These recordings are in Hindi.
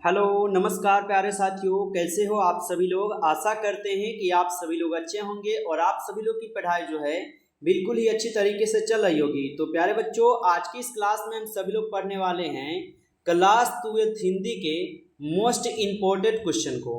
हेलो नमस्कार प्यारे साथियों, कैसे हो आप सभी लोग। आशा करते हैं कि आप सभी लोग अच्छे होंगे और आप सभी लोग की पढ़ाई जो है बिल्कुल ही अच्छी तरीके से चल रही होगी। तो प्यारे बच्चों, आज की इस क्लास में हम सभी लोग पढ़ने वाले हैं क्लास 12th हिंदी के मोस्ट इम्पोर्टेंट क्वेश्चन को।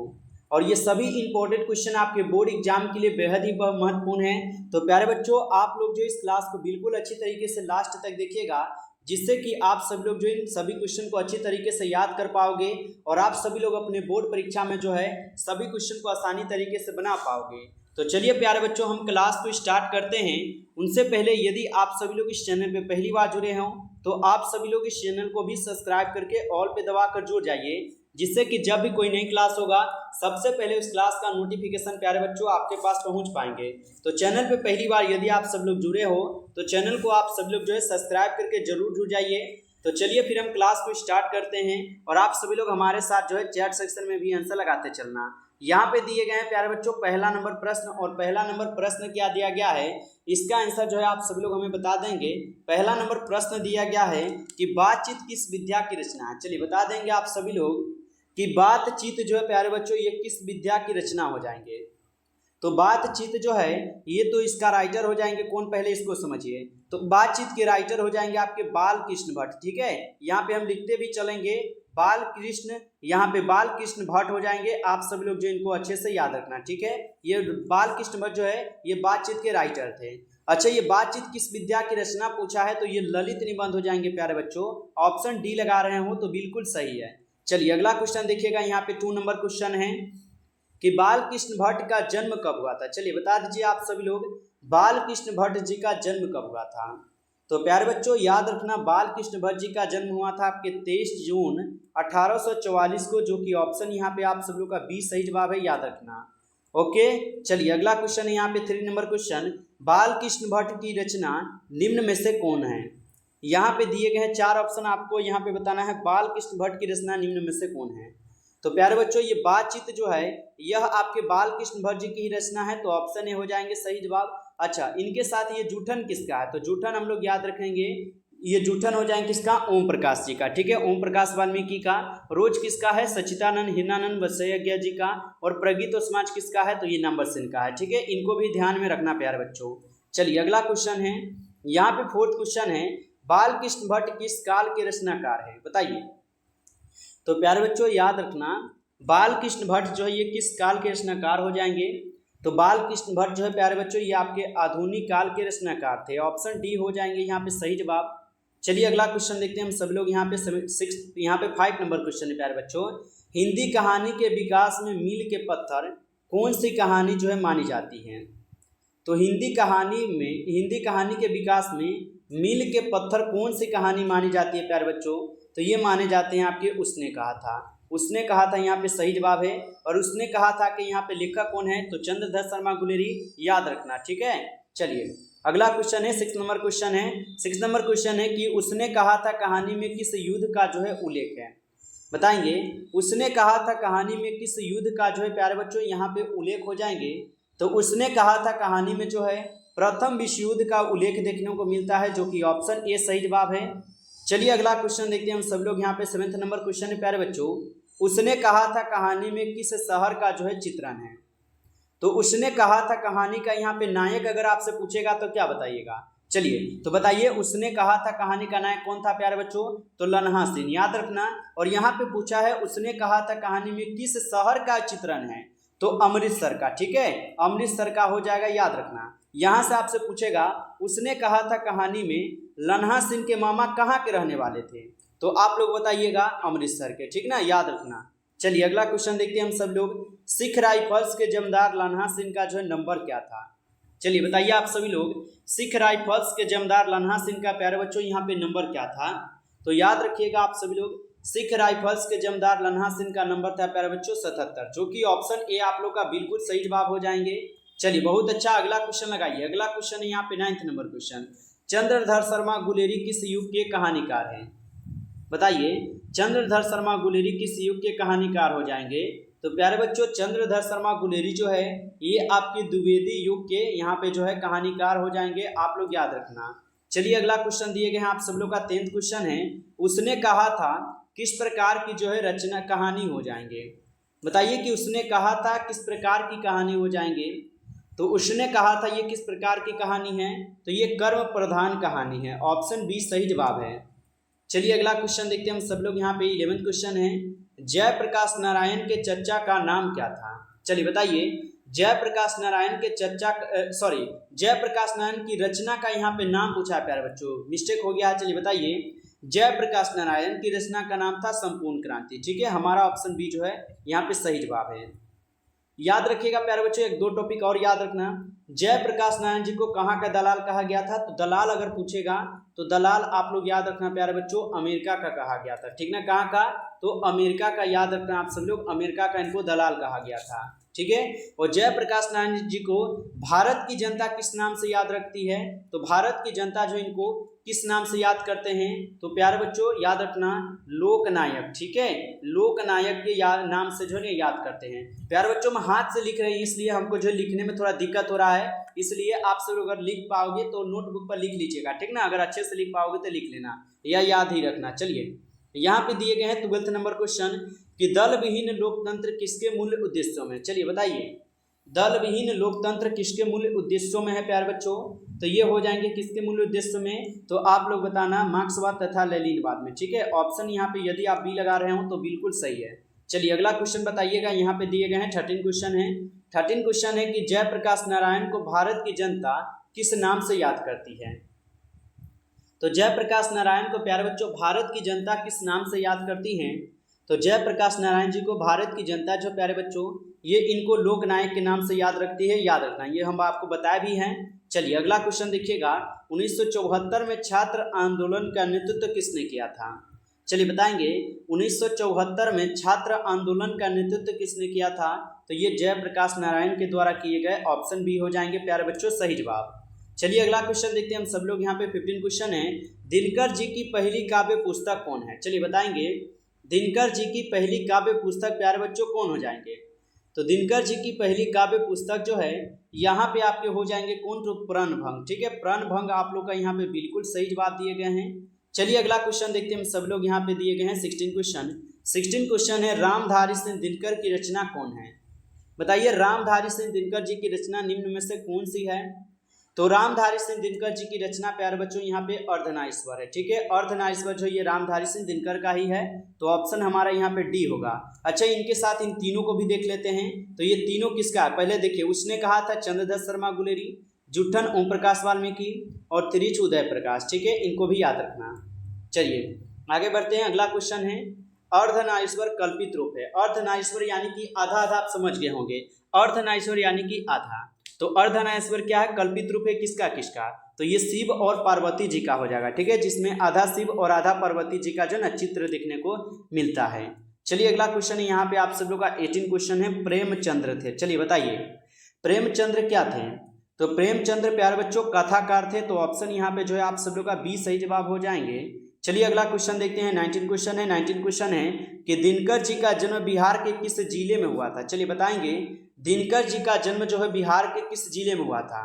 और ये सभी इम्पोर्टेंट क्वेश्चन आपके बोर्ड एग्जाम के लिए बेहद ही महत्वपूर्ण है। तो प्यारे बच्चों, आप लोग जो इस क्लास को बिल्कुल अच्छी तरीके से लास्ट तक देखिएगा, जिससे कि आप सभी लोग जो इन सभी क्वेश्चन को अच्छी तरीके से याद कर पाओगे और आप सभी लोग अपने बोर्ड परीक्षा में जो है सभी क्वेश्चन को आसानी तरीके से बना पाओगे। तो चलिए प्यारे बच्चों, हम क्लास को स्टार्ट करते हैं। उनसे पहले यदि आप सभी लोग इस चैनल पे पहली बार जुड़े हों तो आप सभी लोग इस चैनल को भी सब्सक्राइब करके ऑल पे दबा कर जुड़ जाइए, जिससे कि जब भी कोई नई क्लास होगा सबसे पहले उस क्लास का नोटिफिकेशन प्यारे बच्चों आपके पास पहुंच पाएंगे। तो चैनल पे पहली बार यदि आप सब लोग जुड़े हो तो चैनल को आप सब लोग जो है सब्सक्राइब करके जरूर जुड़ जाइए। तो चलिए फिर हम क्लास को स्टार्ट करते हैं और आप सभी लोग हमारे साथ जो है चैट सेक्शन में भी आंसर लगाते चलना। यहाँ पे दिए गए हैं प्यारे बच्चों पहला नंबर प्रश्न, और पहला नंबर प्रश्न क्या दिया गया है इसका आंसर जो है आप सभी लोग हमें बता देंगे। पहला नंबर प्रश्न दिया गया है कि बातचीत किस विद्या की रचना है। चलिए बता देंगे आप सभी लोग कि बातचीत जो है प्यारे बच्चों ये किस विद्या की रचना हो जाएंगे। तो बातचीत जो है ये तो इसका राइटर हो जाएंगे कौन, पहले इसको समझिए। तो बातचीत के राइटर हो जाएंगे आपके बाल कृष्ण भट्ट। ठीक है, यहाँ पे हम लिखते भी चलेंगे बाल कृष्ण, यहाँ पे बाल कृष्ण भट्ट हो जाएंगे। आप सभी लोग जो इनको अच्छे से याद रखना, ठीक है। ये बाल कृष्ण भट्ट जो है ये बातचीत के राइटर थे। अच्छा, ये बातचीत किस विद्या की रचना पूछा है तो ये ललित निबंध हो जाएंगे प्यारे बच्चों। ऑप्शन डी लगा रहे हो तो बिल्कुल सही है। चलिए अगला क्वेश्चन देखिएगा, यहाँ पे 2 नंबर क्वेश्चन है कि बाल कृष्ण भट्ट का जन्म कब हुआ था। चलिए बता दीजिए आप सभी लोग बाल कृष्ण भट्ट जी का जन्म कब हुआ था। तो प्यारे बच्चों याद रखना, बाल कृष्ण भट्ट जी का जन्म हुआ था आपके 23 जून 1844 को, जो कि ऑप्शन यहाँ पे आप सब लोग का बी सही जवाब है, याद रखना। ओके, चलिए अगला क्वेश्चन है यहाँ पे 3 नंबर क्वेश्चन, बाल कृष्ण भट्ट की रचना निम्न में से कौन है। यहाँ पे दिए गए हैं 4 ऑप्शन, आपको यहाँ पे बताना है बाल कृष्ण भट्ट की रचना निम्न में से कौन है। तो प्यारे बच्चों ये बातचीत जो है यह आपके बाल कृष्ण भट्ट जी की ही रचना है, तो ऑप्शन ए हो जाएंगे सही जवाब। अच्छा, इनके साथ ये जूठन किसका है, तो जूठन हम लोग याद रखेंगे, ये जूठन हो जाएंगे किसका, ओम प्रकाश जी का। ठीक है, ओम प्रकाश वाल्मीकि का। रोज किसका है, सचिदानंद हिरणानंद वसैया जी का। और प्रगीतो समाज किसका है, तो ये नंबर सेन का है। ठीक है, इनको भी ध्यान में रखना प्यारे बच्चों। चलिए अगला क्वेश्चन है, यहाँ पे 4th क्वेश्चन है, बाल कृष्ण भट्ट किस काल के रचनाकार है, बताइए। तो प्यारे बच्चों याद रखना, बाल कृष्ण भट्ट जो है ये किस काल के रचनाकार हो जाएंगे। तो बाल कृष्ण भट्ट जो है प्यारे बच्चों ये आपके आधुनिक काल के रचनाकार थे। ऑप्शन डी हो जाएंगे यहाँ पे सही जवाब। चलिए अगला क्वेश्चन देखते हैं हम सब लोग। यहाँ पे 5 नंबर क्वेश्चन है प्यारे बच्चों, हिंदी कहानी के विकास में मील के पत्थर कौन सी कहानी जो है मानी जाती है। तो हिंदी कहानी के विकास में मील के पत्थर कौन सी कहानी मानी जाती है प्यारे बच्चों, तो ये माने जाते हैं आपके उसने कहा था। उसने कहा था यहाँ पे सही जवाब है। और उसने कहा था कि यहाँ पे लेखक कौन है, तो चंद्रधर शर्मा गुलेरी, याद रखना। ठीक है, चलिए अगला क्वेश्चन है 6 नंबर क्वेश्चन है। 6 नंबर क्वेश्चन है कि उसने कहा था कहानी में किस युद्ध का जो है उल्लेख है, बताएंगे। उसने कहा था कहानी में किस युद्ध का जो है प्यारे बच्चों यहाँ पे उल्लेख हो जाएंगे। तो उसने कहा था कहानी में जो है प्रथम विश्व युद्ध का उल्लेख देखने को मिलता है, जो कि ऑप्शन ए सही जवाब है। चलिए अगला क्वेश्चन देखते हैं हम सब लोग। यहाँ पे 7th नंबर क्वेश्चन है प्यारे बच्चों, उसने कहा था कहानी में किस शहर का जो है चित्रण है। तो उसने कहा था कहानी का यहाँ पे नायक अगर आपसे पूछेगा तो क्या बताइएगा। चलिए तो बताइए, उसने कहा था कहानी का नायक कौन था प्यारे बच्चों, तो लन्हा सिंह, याद रखना। और यहाँ पे पूछा है उसने कहा था कहानी में किस शहर का चित्रण है, तो अमृतसर का। ठीक है, अमृतसर का हो जाएगा, याद रखना। यहाँ से आपसे पूछेगा उसने कहा था कहानी में लन्हा सिंह के मामा कहाँ के रहने वाले थे, तो आप लोग बताइएगा अमृतसर के। ठीक ना, याद रखना। चलिए अगला क्वेश्चन देखते हैं हम सब लोग, सिख राइफल्स के जमदार लन्हा सिंह का जो है नंबर क्या था। चलिए बताइए आप सभी लोग, सिख राइफल्स के जमदार लन्हा सिंह का प्यारे बच्चों यहाँ पे नंबर क्या था। तो याद रखिएगा आप सभी लोग, सिख राइफल्स के जमदार लन्हा सिंह का नंबर था प्यारे बच्चों 77, जो कि ऑप्शन ए आप लोग का बिल्कुल सही जवाब हो जाएंगे। चलिए बहुत अच्छा, अगला क्वेश्चन लगाइए। अगला क्वेश्चन है यहाँ पे 9th number question, Chandradhar Sharma Guleri किस युग के कहानीकार हैं, बताइए। चंद्रधर शर्मा गुलेरी किस युग के कहानीकार हो जाएंगे। तो प्यारे बच्चों चंद्रधर शर्मा गुलेरी जो है ये आपके द्विवेदी युग के यहाँ पे जो है कहानीकार हो जाएंगे, आप लोग याद रखना। चलिए अगला क्वेश्चन दिए गए हैं आप सब लोग का 10th क्वेश्चन है, उसने कहा था किस प्रकार की जो है रचना कहानी हो जाएंगे। बताइए कि उसने कहा था किस प्रकार की कहानी हो जाएंगे। तो उसने कहा था ये किस प्रकार की कहानी है, तो ये कर्म प्रधान कहानी है। ऑप्शन बी सही जवाब है। चलिए अगला क्वेश्चन देखते हैं हम सब लोग। यहाँ पे 11वां क्वेश्चन है, जयप्रकाश नारायण के चचा का नाम क्या था। चलिए बताइए, जयप्रकाश नारायण के चचा जयप्रकाश नारायण की रचना का यहाँ पे नाम पूछा है प्यारे बच्चों, मिस्टेक हो गया है। चलिए बताइए, जयप्रकाश नारायण की रचना का नाम था संपूर्ण क्रांति। ठीक है, हमारा ऑप्शन बी जो है यहाँ पे सही जवाब है। याद रखिएगा प्यारे बच्चों, एक दो टॉपिक और याद रखना। जयप्रकाश नारायण जी को कहाँ का दलाल कहा गया था, तो दलाल अगर पूछेगा तो दलाल आप लोग याद रखना प्यारे बच्चों, अमेरिका का कहा गया था। ठीक ना, कहाँ का, तो अमेरिका का याद रखना आप सब लोग, अमेरिका का इनको दलाल कहा गया था। ठीक है, और जयप्रकाश नारायण जी को भारत की जनता किस नाम से याद रखती है, तो भारत की जनता जो इनको किस नाम से याद करते हैं, तो प्यारे बच्चों याद रखना लोकनायक। ठीक है, लोकनायक के नाम से जो है याद करते हैं। प्यारे बच्चों हम हाथ से लिख रहे हैं इसलिए हमको जो लिखने में थोड़ा दिक्कत हो रहा है, इसलिए आप सब अगर लिख पाओगे तो नोटबुक पर लिख लीजिएगा। ठीक ना, अगर अच्छे से लिख पाओगे तो लिख लेना या याद ही रखना। चलिए यहाँ पे दिए गए हैं 12th नंबर क्वेश्चन कि दल विहीन लोकतंत्र किसके मूल उद्देश्यों में। चलिए बताइए, दल विहीन लोकतंत्र किसके मूल उद्देश्यों में है प्यारे बच्चों, तो ये हो जाएंगे किसके मूल उद्देश्य में, तो आप लोग बताना मार्क्सवाद तथा लेनिनवाद में। ठीक है, ऑप्शन यहाँ पे यदि आप बी लगा रहे हो तो बिल्कुल सही है। चलिए अगला क्वेश्चन बताइएगा, यहाँ पे दिए गए हैं 13 क्वेश्चन है। 13 क्वेश्चन है कि जयप्रकाश नारायण को भारत की जनता किस नाम से याद करती है। तो जयप्रकाश नारायण को प्यारे बच्चों भारत की जनता किस नाम से याद करती है, तो जयप्रकाश नारायण जी को भारत की जनता जो प्यारे बच्चों ये इनको लोकनायक के नाम से याद रखती है, याद रखना, ये हम आपको बताए भी हैं। चलिए अगला क्वेश्चन देखिएगा, 1974 में छात्र आंदोलन का नेतृत्व किसने किया था। चलिए बताएंगे 1974 में छात्र आंदोलन का नेतृत्व किसने किया था, तो ये जयप्रकाश नारायण के द्वारा किए गए। ऑप्शन बी हो जाएंगे प्यारे बच्चों सही जवाब। चलिए अगला क्वेश्चन देखते हैं हम सब लोग। यहाँ पे 15 क्वेश्चन है, दिनकर जी की पहली काव्य पुस्तक कौन है। चलिए बताएंगे, दिनकर जी की पहली काव्य पुस्तक प्यारे बच्चों कौन हो जाएंगे, तो दिनकर जी की पहली काव्य पुस्तक जो है यहाँ पे आपके हो जाएंगे कौन, तो प्रणभंग। ठीक है, प्रणभंग आप लोग का यहाँ पे बिल्कुल सही जवाब दिए गए हैं। चलिए अगला क्वेश्चन देखते हैं हम सब लोग। यहाँ पे दिए गए हैं 16 क्वेश्चन। 16 क्वेश्चन है, रामधारी सिंह दिनकर की रचना कौन है। बताइए, रामधारी सिंह दिनकर जी की रचना निम्न में से कौन सी है, तो रामधारी सिंह दिनकर जी की रचना प्यारे बच्चों यहाँ पे अर्धनारीश्वर है। ठीक है, अर्धनारीश्वर जो ये रामधारी सिंह दिनकर का ही है, तो ऑप्शन हमारा यहाँ पे डी होगा। अच्छा, इनके साथ इन तीनों को भी देख लेते हैं, तो ये तीनों किसका है, पहले देखिए, उसने कहा था चंद्रदत्त शर्मा गुलेरी, जुट्ठन ओम प्रकाश वाल्मीकि और त्रिच उदय प्रकाश। ठीक है, इनको भी याद रखना। चलिए आगे बढ़ते हैं, अगला क्वेश्चन है, अर्धनारीश्वर कल्पित रूप है। अर्धनारीश्वर यानी कि आधा आधा आप समझ गए होंगे, अर्धनारीश्वर यानी कि आधा, तो अर्धनारीश्वर क्या है, कल्पित रूप है किसका किसका, तो ये शिव और पार्वती जी का हो जाएगा। ठीक है, जिसमें आधा शिव और आधा पार्वती जी का जो ना चित्र देखने को मिलता है। चलिए अगला क्वेश्चन है, यहाँ पे आप सब लोग का 18 क्वेश्चन है, प्रेमचंद्र थे। चलिए बताइए, प्रेमचंद्र क्या थे, तो प्रेमचंद्र प्यारे बच्चों कथाकार थे, तो ऑप्शन यहाँ पे जो है आप सब लोग का बी सही जवाब हो जाएंगे। चलिए अगला क्वेश्चन देखते हैं, 19 क्वेश्चन है। 19 क्वेश्चन है कि दिनकर जी का जन्म बिहार के किस जिले में हुआ था। चलिए बताएंगे, दिनकर जी का जन्म जो है बिहार के किस जिले में हुआ था,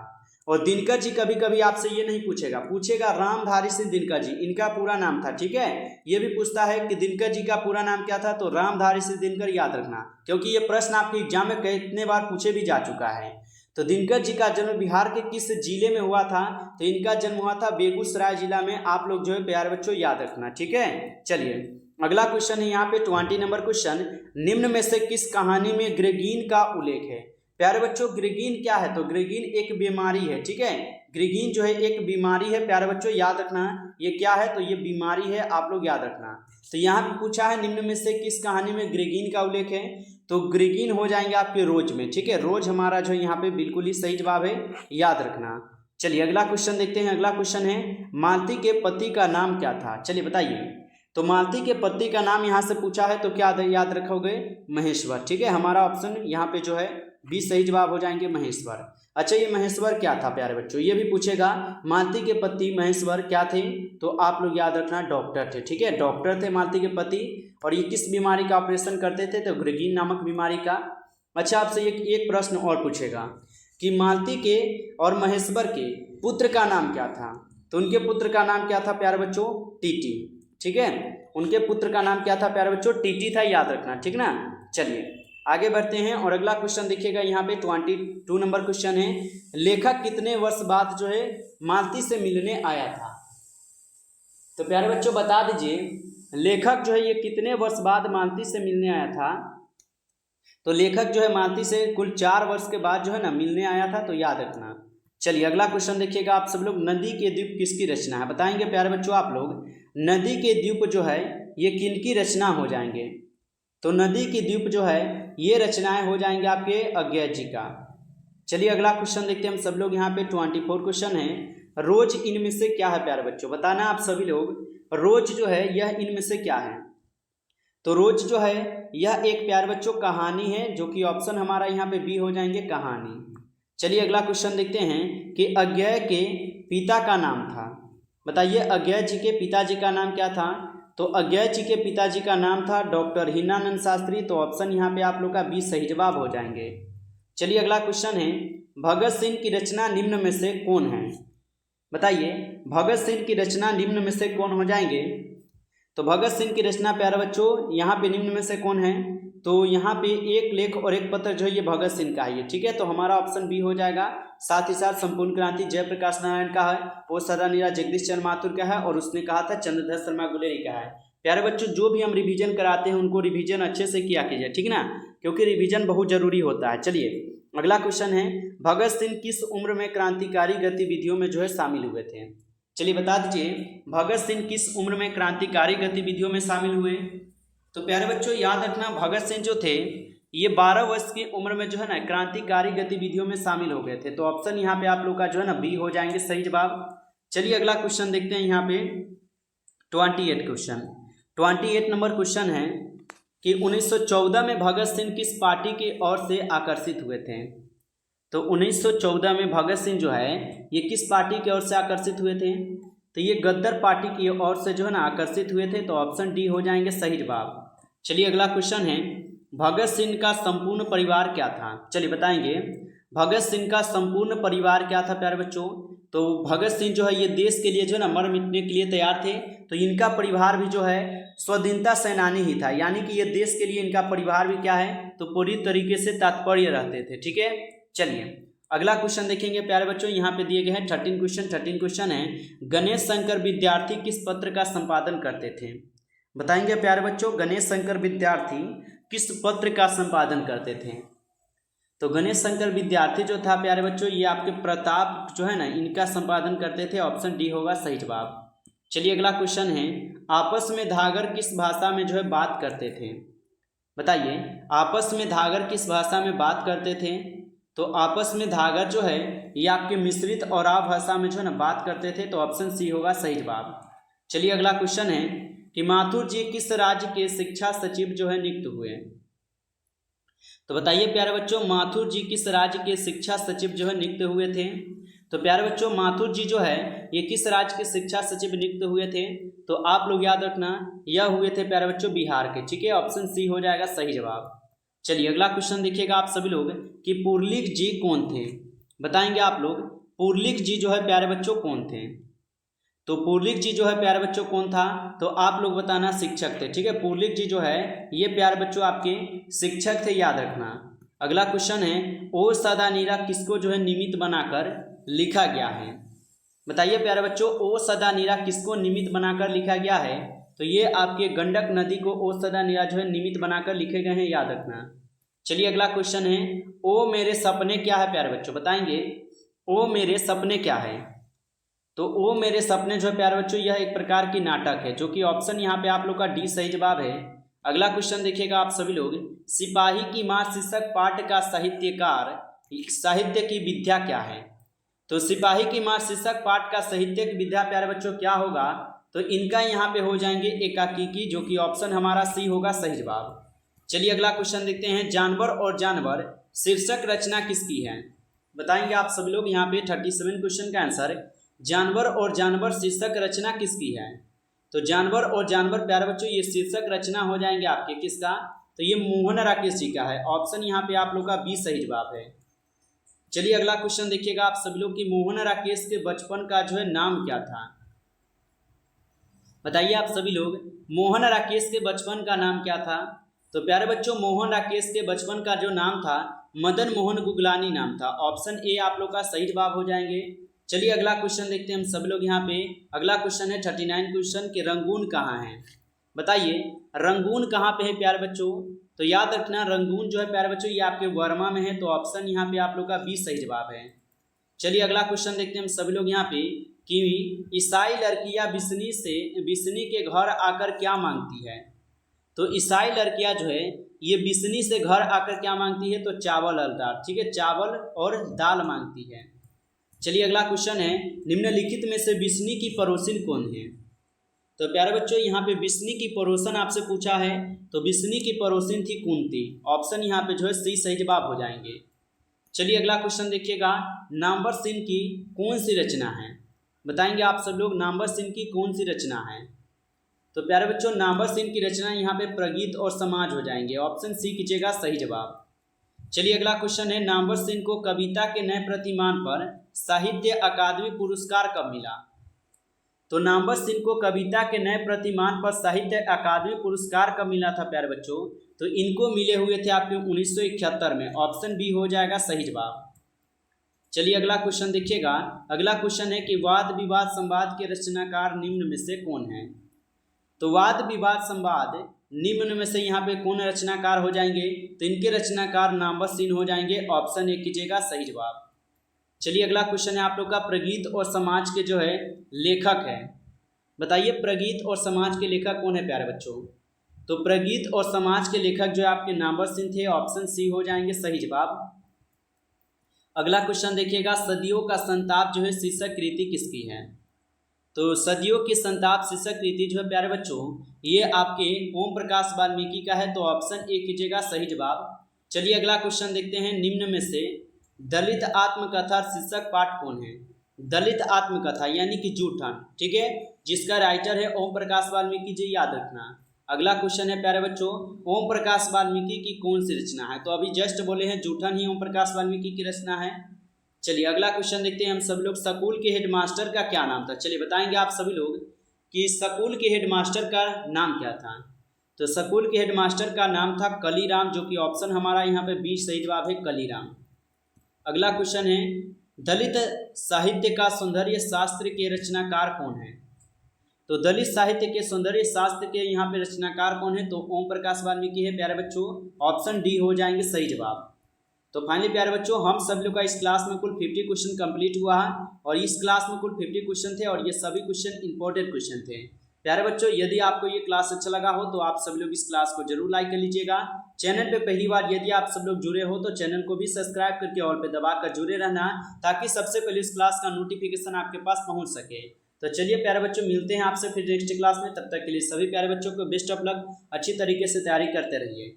और दिनकर जी कभी कभी आपसे ये नहीं पूछेगा रामधारी सिंह दिनकर जी इनका पूरा नाम था। ठीक है, ये भी पूछता है कि दिनकर जी का पूरा नाम क्या था, तो रामधारी सिंह दिनकर, याद रखना, क्योंकि ये प्रश्न आपके एग्जाम में कितने बार पूछे भी जा चुका है। तो दिनकर जी का जन्म बिहार के किस जिले में हुआ था, तो इनका जन्म हुआ था बेगूसराय जिला में। आप लोग जो है प्यारे बच्चों याद रखना। ठीक है, चलिए अगला क्वेश्चन है यहाँ पे 20 नंबर क्वेश्चन, निम्न में से किस कहानी में ग्रेगीन का उल्लेख है। प्यारे बच्चों ग्रेगीन क्या है, तो ग्रेगीन एक बीमारी है। ठीक है, ग्रेगीन जो है एक बीमारी है प्यारे बच्चों, याद रखना ये क्या है, तो ये बीमारी है, आप लोग याद रखना। तो यहाँ पे पूछा है निम्न में से किस कहानी में ग्रेगीन का उल्लेख है, तो ग्रेगीन हो जाएंगे आपके रोज में। ठीक है, रोज हमारा जो यहाँ पे बिल्कुल ही सही जवाब है, याद रखना। चलिए अगला क्वेश्चन देखते हैं। अगला क्वेश्चन है, मालती के पति का नाम क्या था। चलिए बताइए, तो मालती के पति का नाम यहाँ से पूछा है, तो क्या याद रखोगे, महेश्वर। ठीक है, हमारा ऑप्शन यहाँ पे जो है बी सही जवाब हो जाएंगे, महेश्वर। अच्छा, ये महेश्वर क्या था प्यारे बच्चों, ये भी पूछेगा, मालती के पति महेश्वर क्या थे, तो आप लोग याद रखना डॉक्टर थे। ठीक है, डॉक्टर थे मालती के पति, और ये किस बीमारी का ऑपरेशन करते थे, तो ग्रेगीन नामक बीमारी का। अच्छा, आपसे एक प्रश्न और पूछेगा कि मालती के और महेश्वर के पुत्र का नाम क्या था, तो उनके पुत्र का नाम क्या था प्यारे बच्चों, टीटी। ठीक है। उनके पुत्र का नाम क्या था प्यारे बच्चों? टीटी था, याद रखना, ठीक ना। चलिए आगे बढ़ते हैं और अगला क्वेश्चन देखिएगा यहाँ पे 22 नंबर क्वेश्चन है। लेखक कितने वर्ष बाद जो है मालती से मिलने आया था? तो प्यारे बच्चों बता दीजिए, लेखक जो है ये कितने वर्ष बाद मालती से मिलने आया था? तो लेखक जो है मालती से कुल 4 वर्ष के बाद जो है ना मिलने आया था, तो याद रखना। चलिए अगला क्वेश्चन देखिएगा आप सब लोग, नदी के द्वीप किसकी रचना है? बताएंगे प्यारे बच्चों आप लोग, नदी के द्वीप जो है ये किनकी रचना हो जाएंगे? तो नदी की द्वीप जो है ये रचनाएं हो जाएंगे आपके अज्ञेय जी का। चलिए अगला क्वेश्चन देखते हैं हम सब लोग, यहाँ पे 24 क्वेश्चन है। रोज इनमें से क्या है प्यारे बच्चों? बताना आप सभी लोग, रोज जो है यह इनमें से क्या है? तो रोज जो है यह एक प्यारे बच्चों कहानी है, जो कि ऑप्शन हमारा यहाँ पे बी हो जाएंगे, कहानी। चलिए अगला क्वेश्चन देखते हैं कि अज्ञेय के पिता का नाम था। बताइए अज्ञेय जी के पिताजी का नाम क्या था? तो अज्ञेय जी के पिताजी का नाम था डॉक्टर हीनानंद शास्त्री, तो ऑप्शन यहाँ पे आप लोग का बी सही जवाब हो जाएंगे। चलिए अगला क्वेश्चन है, भगत सिंह की रचना निम्न में से कौन है? बताइए भगत सिंह की रचना निम्न में से कौन हो जाएंगे? तो भगत सिंह की रचना प्यारे बच्चों यहाँ पे निम्न में से कौन है? तो यहाँ पे एक लेख और एक पत्र जो है ये भगत सिंह का है, ठीक है। तो हमारा ऑप्शन बी हो जाएगा। साथ ही साथ संपूर्ण क्रांति जयप्रकाश नारायण का है, वो सदानीरा जगदीश चंद्र माथुर का है, और उसने कहा था चंद्रधर शर्मा गुलेरी का है। प्यारे बच्चों जो भी हम रिवीजन कराते हैं उनको रिवीजन अच्छे से किया कीजिए, ठीक ना, क्योंकि रिवीजन बहुत जरूरी होता है। चलिए अगला क्वेश्चन है, भगत सिंह किस उम्र में क्रांतिकारी गतिविधियों में जो है शामिल हुए थे? चलिए बता दीजिए भगत सिंह किस उम्र में क्रांतिकारी गतिविधियों में शामिल हुए? तो प्यारे बच्चों याद रखना, भगत सिंह जो थे ये 12 वर्ष की उम्र में जो है ना क्रांतिकारी गतिविधियों में शामिल हो गए थे, तो ऑप्शन यहाँ पे आप लोग का जो है ना बी हो जाएंगे सही जवाब। चलिए अगला क्वेश्चन देखते हैं यहाँ पे 28 क्वेश्चन। 28 नंबर क्वेश्चन है कि 1914 में भगत सिंह किस पार्टी की ओर से आकर्षित हुए थे? तो 1914 में भगत सिंह जो है ये किस पार्टी की ओर से आकर्षित हुए थे? तो ये गद्दर पार्टी की ओर से जो है ना आकर्षित हुए थे, तो ऑप्शन डी हो जाएंगे सही जवाब। चलिए अगला क्वेश्चन है, भगत सिंह का संपूर्ण परिवार क्या था? चलिए बताएंगे भगत सिंह का संपूर्ण परिवार क्या था प्यारे बच्चों? तो भगत सिंह जो है ये देश के लिए जो है ना मर मिटने के लिए तैयार थे, तो इनका परिवार भी जो है स्वाधीनता सेनानी ही था, यानी कि ये देश के लिए इनका परिवार भी क्या है, तो पूरी तरीके से तात्पर्य रहते थे, ठीक है। चलिए अगला क्वेश्चन देखेंगे प्यारे बच्चों, यहाँ पे दिए गए हैं 13 क्वेश्चन है, गणेश शंकर विद्यार्थी किस पत्र का संपादन करते थे? बताएंगे प्यारे बच्चों गणेश शंकर विद्यार्थी किस पत्र का संपादन करते थे? तो गणेश शंकर विद्यार्थी जो था प्यारे बच्चों ये आपके प्रताप जो है ना इनका संपादन करते थे, ऑप्शन डी होगा सही जवाब। चलिए अगला क्वेश्चन है, आपस में धागर किस भाषा में जो है बात करते थे? बताइए आपस में धागर किस भाषा में बात करते थे? तो आपस में धागर जो है ये आपके मिश्रित और भाषा में जो है ना बात करते थे, तो ऑप्शन सी होगा सही जवाब। चलिए अगला क्वेश्चन है कि माथुर जी किस राज्य के शिक्षा सचिव जो है नियुक्त हुए? तो बताइए प्यारे बच्चों माथुर जी किस राज्य के शिक्षा सचिव जो है नियुक्त हुए थे? तो प्यारे बच्चों माथुर जी जो है ये किस राज्य के शिक्षा सचिव नियुक्त हुए थे? तो आप लोग याद रखना यह हुए थे प्यारे बच्चों बिहार के, ठीक है, ऑप्शन सी हो जाएगा सही जवाब। चलिए अगला क्वेश्चन देखिएगा आप सभी लोग कि पुरलिक जी कौन थे? बताएंगे आप लोग पुरलिक जी जो है प्यारे बच्चों कौन थे? तो पुरलिक जी जो है प्यारे बच्चों कौन था? तो आप लोग बताना शिक्षक थे, ठीक है। पुरलिक जी जो है ये प्यारे बच्चों आपके शिक्षक थे, याद रखना। अगला क्वेश्चन है, ओ सदा नीरा किसको जो है निमित्त बनाकर लिखा गया है? बताइए प्यारे बच्चों ओ सदा नीरा किसको निमित्त बनाकर लिखा गया है? तो ये आपके गंडक नदी को ओ सदा नीरा जो है निमित्त बनाकर लिखे गए हैं, याद रखना। चलिए अगला क्वेश्चन है, ओ मेरे सपने क्या है प्यारे बच्चों? बताएंगे ओ मेरे सपने क्या है? तो ओ मेरे सपने जो है प्यारे बच्चों यह एक प्रकार की नाटक है, जो कि ऑप्शन यहाँ पे आप लोग का डी सही जवाब है। अगला क्वेश्चन देखिएगा आप सभी लोग, सिपाही की मां शीर्षक पाठ का साहित्यकार साहित्य की विद्या क्या है? तो सिपाही की मां शीर्षक पाठ का साहित्य की विद्या प्यारे बच्चों क्या होगा? तो इनका यहाँ पे हो जाएंगे एकाकी, जो कि ऑप्शन हमारा सी होगा सही जवाब। चलिए अगला क्वेश्चन देखते हैं, जानवर और जानवर शीर्षक रचना किसकी है? बताएंगे आप सभी लोग यहाँ पे 37 क्वेश्चन का आंसर, जानवर और जानवर शीर्षक रचना किसकी है? तो जानवर और जानवर प्यारे बच्चों ये शीर्षक रचना हो जाएंगे आपके किसका? तो ये मोहन राकेश जी का है, ऑप्शन यहाँ पे आप लोग का बी सही जवाब है। चलिए अगला क्वेश्चन देखिएगा आप सभी लोग कि मोहन राकेश के बचपन का जो है नाम क्या था? बताइए आप सभी लोग, मोहन राकेश के बचपन का नाम क्या था? तो प्यारे बच्चों, मोहन राकेश के बचपन का जो नाम था मदन मोहन गुगलानी नाम था। ऑप्शन ए आप लोग का सही जवाब हो जाएंगे। चलिए अगला क्वेश्चन देखते हैं हम सब लोग यहाँ पे। अगला क्वेश्चन है 39 क्वेश्चन कि रंगून कहाँ है? बताइए रंगून कहाँ पे है प्यारे बच्चों? तो याद रखना रंगून जो है प्यारे बच्चों ये आपके वर्मा में है, तो ऑप्शन यहाँ पे आप लोग का बी सही जवाब है। चलिए अगला क्वेश्चन देखते हैं हम सभी लोग यहाँ पे कि ईसाई लड़कियां बिस्नी के घर आकर क्या मांगती है? तो ईसाई लड़कियां जो है ये बिस्नी से घर आकर क्या मांगती है? तो चावल और दाल, ठीक है, चावल और दाल मांगती है। चलिए अगला क्वेश्चन है, निम्नलिखित में से बिस्नी की पड़ोसिन कौन है? तो प्यारे बच्चों यहाँ पे बिस्नी की पड़ोसन आपसे पूछा है, तो बिस्नी की पड़ोसिन थी कुंती। ऑप्शन यहाँ पे जो है सी सही जवाब हो जाएंगे। चलिए अगला क्वेश्चन देखिएगा, नामवर सिंह की कौन सी रचना है? बताएंगे आप सब लोग नामवर सिंह की कौन सी रचना है? तो प्यारे बच्चों नामवर सिंह की रचना यहाँ पे प्रगीत और समाज हो जाएंगे। ऑप्शन सी कीजिएगा सही जवाब। चलिए अगला क्वेश्चन है, नामवर सिंह को कविता के नए प्रतिमान पर साहित्य अकादमी पुरस्कार कब मिला? तो नामवर सिंह को कविता के नए प्रतिमान पर साहित्य अकादमी पुरस्कार कब मिला था प्यारे बच्चों? तो इनको मिले हुए थे आपके 1971 में। ऑप्शन बी हो जाएगा सही जवाब। चलिए अगला क्वेश्चन देखिएगा। अगला क्वेश्चन है कि वाद विवाद संवाद के रचनाकार निम्न में से कौन है? तो वाद विवाद संवाद निम्न में से यहाँ पे कौन रचनाकार हो जाएंगे? तो इनके रचनाकार नामवर सिंह हो जाएंगे। ऑप्शन ए कीजिएगा सही जवाब। चलिए अगला क्वेश्चन है आप लोग का, प्रगीत और समाज के जो है लेखक है। बताइए प्रगीत और समाज के लेखक कौन है प्यारे बच्चों? तो प्रगीत और समाज के लेखक जो है आपके नामवर सिंह थे। ऑप्शन सी हो जाएंगे सही जवाब। अगला क्वेश्चन देखिएगा, सदियों का संताप जो है शीर्षक कृति किसकी है? तो सदियों की संताप शीर्षक कृति जो है प्यारे बच्चों ये आपके ओम प्रकाश वाल्मीकि का है। तो ऑप्शन ए कीजिएगा सही जवाब। चलिए अगला क्वेश्चन देखते हैं, निम्न में से दलित आत्मकथा शीर्षक पाठ कौन है? दलित आत्मकथा यानी कि जूठन, ठीक है, जिसका राइटर है ओम प्रकाश वाल्मीकि जी, याद रखना। अगला क्वेश्चन है प्यारे बच्चों, ओम प्रकाश वाल्मीकि की कौन सी रचना है? तो अभी जस्ट बोले हैं जूठन ही ओम प्रकाश वाल्मीकि की रचना है। चलिए अगला क्वेश्चन देखते हैं हम सब लोग, स्कूल के हेडमास्टर का क्या नाम था? चलिए बताएंगे आप सभी लोग कि स्कूल के हेडमास्टर का नाम क्या था? तो स्कूल के हेडमास्टर का नाम था कलीराम, जो कि ऑप्शन हमारा यहाँ पे बी सही जवाब है कलीराम। अगला क्वेश्चन है, दलित साहित्य का सौंदर्य शास्त्र के रचनाकार कौन है? तो दलित साहित्य के सौंदर्य शास्त्र के यहाँ पे रचनाकार कौन है? तो ओम प्रकाश वाल्मीकि है प्यारे बच्चों। ऑप्शन डी हो जाएंगे सही जवाब। तो फाइनली प्यारे बच्चों हम सब लोग का इस क्लास में कुल 50 क्वेश्चन कंप्लीट हुआ है, और इस क्लास में कुल 50 क्वेश्चन थे, और ये सभी क्वेश्चन इंपॉर्टेंट क्वेश्चन थे। प्यारे बच्चों यदि आपको ये क्लास अच्छा लगा हो तो आप सब लोग इस क्लास को जरूर लाइक कर लीजिएगा। चैनल पे पहली बार यदि आप सब लोग जुड़े हो तो चैनल को भी सब्सक्राइब करके ऑल पे दबा कर जुड़े रहना, ताकि सबसे पहले इस क्लास का नोटिफिकेशन आपके पास पहुंच सके। तो चलिए प्यारे बच्चों मिलते हैं आपसे फिर नेक्स्ट क्लास में। तब तक के लिए सभी प्यारे बच्चों को बेस्ट ऑफ लक, अच्छी तरीके से तैयारी करते रहिए।